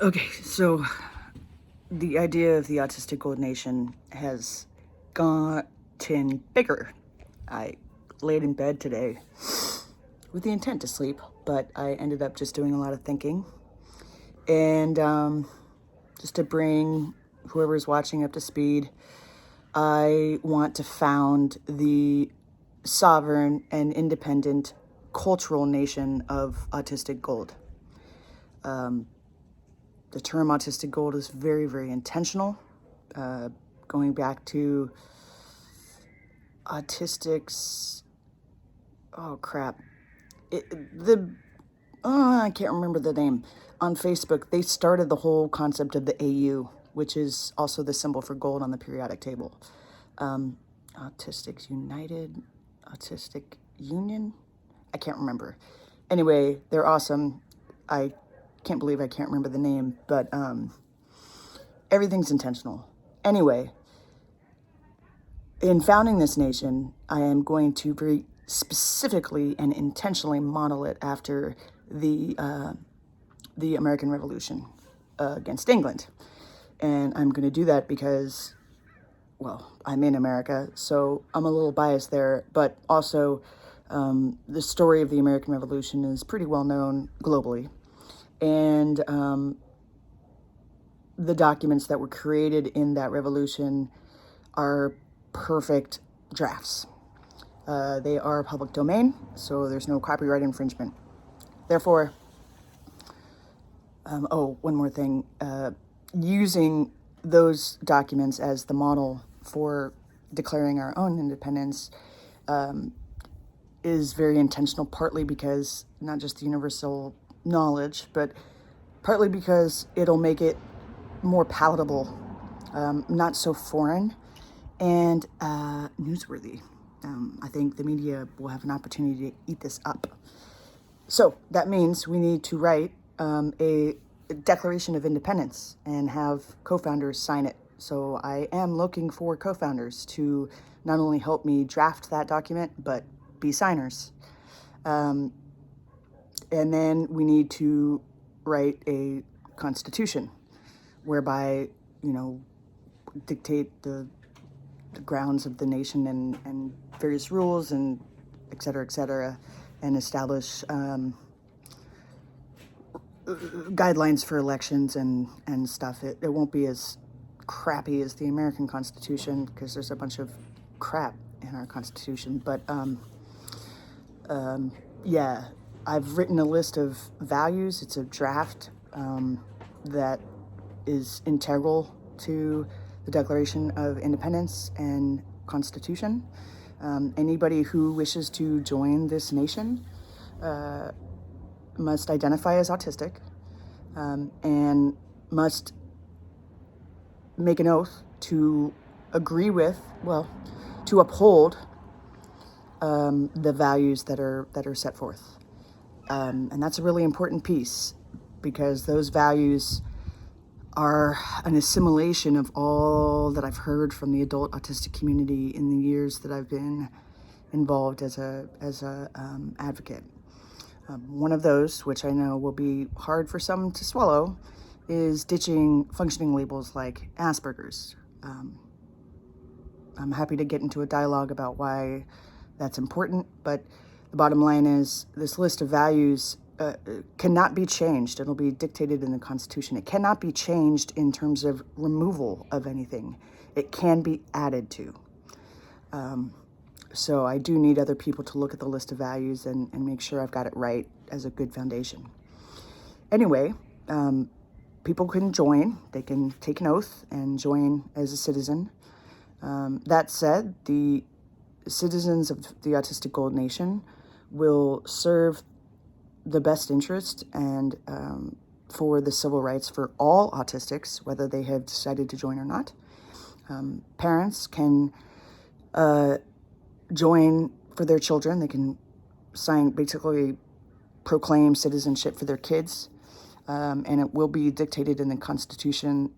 Okay, so the idea of the Autistic Gold Nation has gotten bigger. I laid in bed today with the intent to sleep, but I ended up just doing a lot of thinking. And just to bring whoever's watching up to speed, I want to found the sovereign and independent cultural nation of Autistic Gold. The term Autistic Gold is very, very intentional. Going back to autistics, oh crap, I can't remember the name. On Facebook, they started the whole concept of the AU, which is also the symbol for gold on the periodic table. Autistics United, Autistic Union, I can't remember. Anyway, they're awesome. I can't believe I can't remember the name, but everything's intentional. Anyway, in founding this nation, I am going to very specifically and intentionally model it after the American Revolution against England. And I'm going to do that because, well, I'm in America, so I'm a little biased there, but also the story of the American Revolution is pretty well known globally. And the documents that were created in that revolution are perfect drafts. They are public domain, so there's no copyright infringement. Therefore, one more thing. Using those documents as the model for declaring our own independence is very intentional, partly because not just the universal knowledge, but partly because it'll make it more palatable, not so foreign, and newsworthy. I think the media will have an opportunity to eat this up. So that means we need to write a Declaration of Independence and have co-founders sign it. So I am looking for co-founders to not only help me draft that document, but be signers. And then we need to write a constitution whereby, dictate the grounds of the nation and various rules and et cetera, and establish guidelines for elections and stuff. It won't be as crappy as the American Constitution because there's a bunch of crap in our Constitution. But yeah, I've written a list of values. It's a draft that is integral to the Declaration of Independence and Constitution. Anybody who wishes to join this nation must identify as autistic and must make an oath to agree with, to uphold the values that are set forth. And that's a really important piece because those values are an assimilation of all that I've heard from the adult autistic community in the years that I've been involved as a advocate. One of those, which I know will be hard for some to swallow, is ditching functioning labels like Asperger's. I'm happy to get into a dialogue about why that's important, but the bottom line is this list of values cannot be changed. It'll be dictated in the Constitution. It cannot be changed in terms of removal of anything. It can be added to. So I do need other people to look at the list of values and make sure I've got it right as a good foundation. Anyway, people can join. They can take an oath and join as a citizen. That said, the citizens of the Autistic Gold Nation will serve the best interest and for the civil rights for all autistics, whether they have decided to join or not. Parents can join for their children. They can basically proclaim citizenship for their kids, and it will be dictated in the Constitution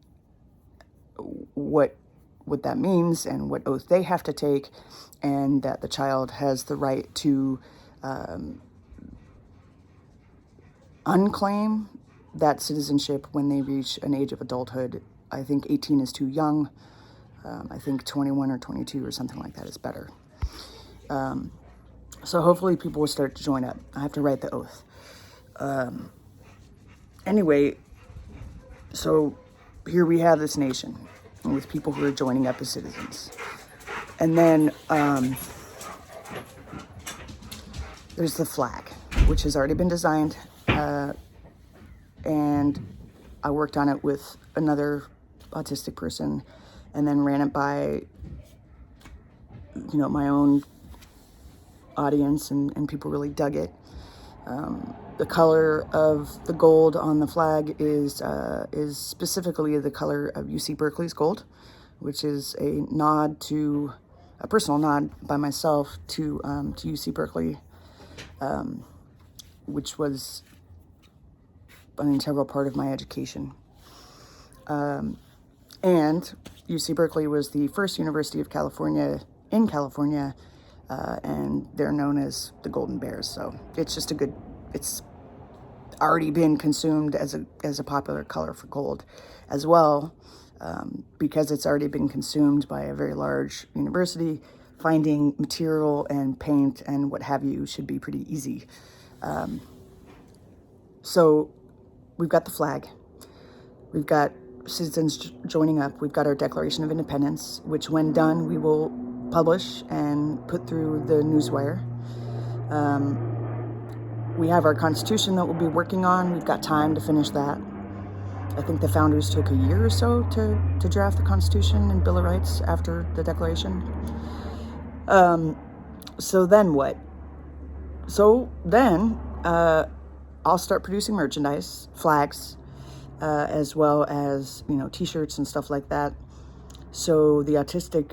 what that means and what oath they have to take, and that the child has the right to unclaim that citizenship when they reach an age of adulthood. I think 18 is too young. I think 21 or 22 or something like that is better. So hopefully people will start to join up. I have to write the oath. Anyway, so here we have this nation with people who are joining up as citizens. And then there's the flag, which has already been designed. And I worked on it with another autistic person and then ran it by, my own audience, and people really dug it. The color of the gold on the flag is specifically the color of UC Berkeley's gold, which is a personal nod by myself to UC Berkeley, which was an integral part of my education. And UC Berkeley was the first university of California in California, and they're known as the Golden Bears. So it's just it's already been consumed as a popular color for gold as well, because it's already been consumed by a very large university. Finding material and paint and what have you should be pretty easy. So we've got the flag, we've got citizens joining up, we've got our Declaration of Independence, which when done we will publish and put through the newswire. We have our Constitution that we'll be working on. We've got time to finish that. I think the founders took a year or so to draft the Constitution and Bill of Rights after the Declaration. So then what? So then I'll start producing merchandise, flags, as well as, t-shirts and stuff like that. So the autistic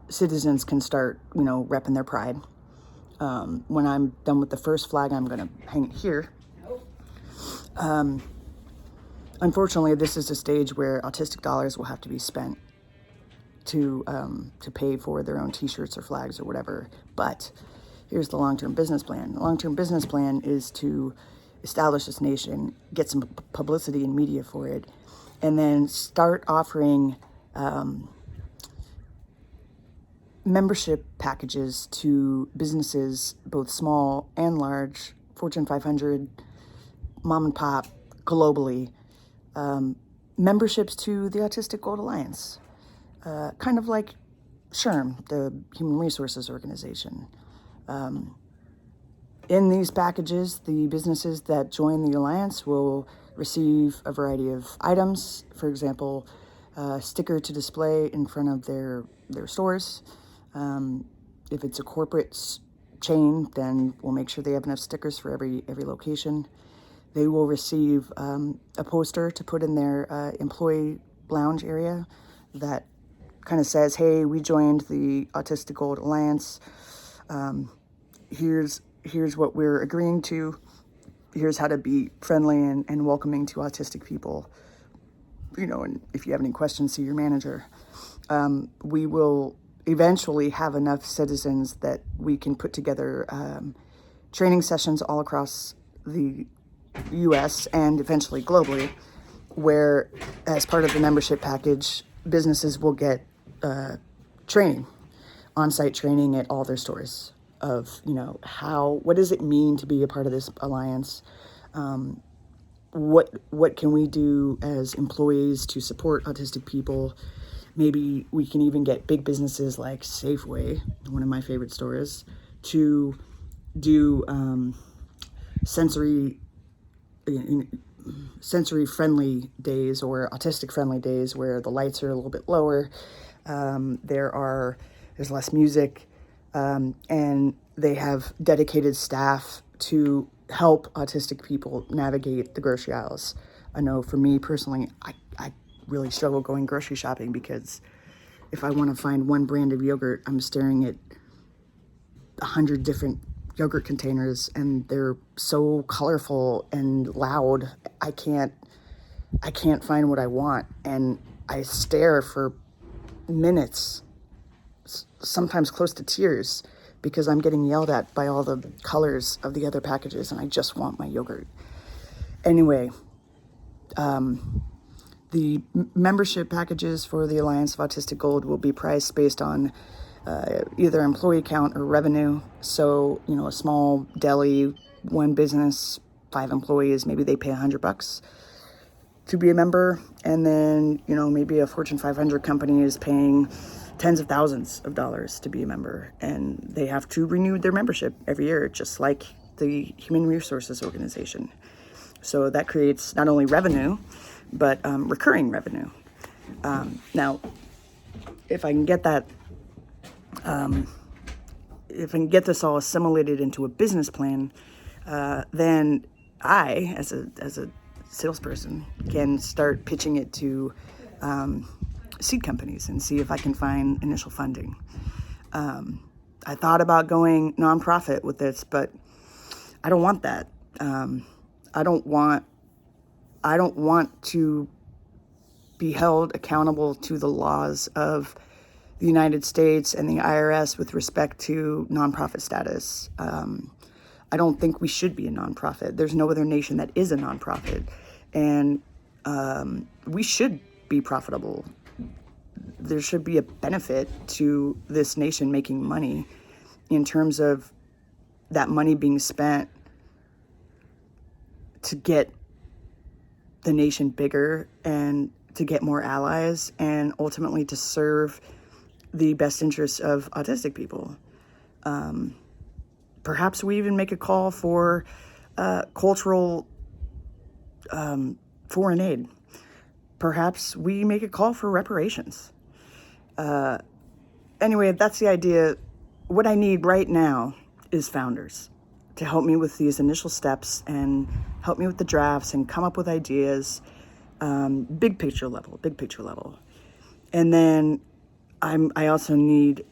citizens can start, repping their pride. When I'm done with the first flag, I'm going to hang it here. Unfortunately, this is a stage where autistic dollars will have to be spent to pay for their own t-shirts or flags or whatever. But here's the long-term business plan. The long-term business plan is to establish this nation, get some publicity and media for it, and then start offering membership packages to businesses, both small and large, Fortune 500, mom and pop, globally, memberships to the Autistic Gold Alliance, kind of like SHRM, the Human Resources Organization. In these packages, the businesses that join the Alliance will receive a variety of items. For example, a sticker to display in front of their stores. If it's a corporate chain, then we'll make sure they have enough stickers for every location. They will receive a poster to put in their employee lounge area that kind of says, hey, we joined the Autistic Gold Alliance. Here's what we're agreeing to. Here's how to be friendly and welcoming to autistic people. And if you have any questions, see your manager. We will eventually have enough citizens that we can put together training sessions all across the U.S. and eventually globally, where as part of the membership package, businesses will get training, on-site training at all their stores of, what does it mean to be a part of this alliance? What can we do as employees to support autistic people? Maybe we can even get big businesses like Safeway, one of my favorite stores, to do sensory-friendly days or autistic-friendly days where the lights are a little bit lower, there's less music, and they have dedicated staff to help autistic people navigate the grocery aisles. I know for me personally, I really struggle going grocery shopping because if I want to find one brand of yogurt, I'm staring at 100 different yogurt containers and they're so colorful and loud. I can't find what I want, and I stare for minutes, sometimes close to tears, because I'm getting yelled at by all the colors of the other packages and I just want my yogurt. Anyway, The membership packages for the Alliance of Autistic Gold will be priced based on either employee count or revenue. So, a small deli, one business, 5 employees, maybe they pay $100 to be a member. And then, maybe a Fortune 500 company is paying tens of thousands of dollars to be a member. And they have to renew their membership every year, just like the Human Resources Organization. So that creates not only revenue, but recurring revenue. Now, if I can get that, if I can get this all assimilated into a business plan, then I, as a salesperson, can start pitching it to seed companies and see if I can find initial funding. I thought about going nonprofit with this, but I don't want that. I don't want to be held accountable to the laws of the United States and the IRS with respect to nonprofit status. I don't think we should be a nonprofit. There's no other nation that is a nonprofit. And we should be profitable. There should be a benefit to this nation making money in terms of that money being spent to get the nation bigger and to get more allies and ultimately to serve the best interests of autistic people. Perhaps we even make a call for cultural foreign aid. Perhaps we make a call for reparations. Anyway, that's the idea. What I need right now is founders to help me with these initial steps and help me with the drafts and come up with ideas, big picture level. And then I also need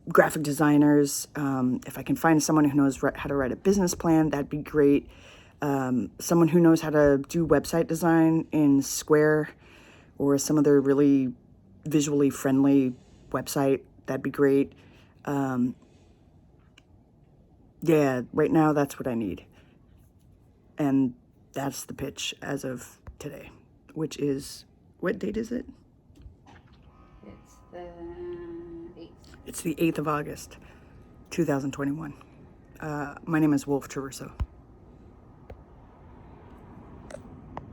graphic designers. If I can find someone who knows how to write a business plan, that'd be great. Someone who knows how to do website design in Square or some other really visually friendly website, that'd be great. Yeah, right now that's what I need. And that's the pitch as of today, which is, what date is it? It's the 8th. It's the 8th of August, 2021. My name is Wolf Traverso.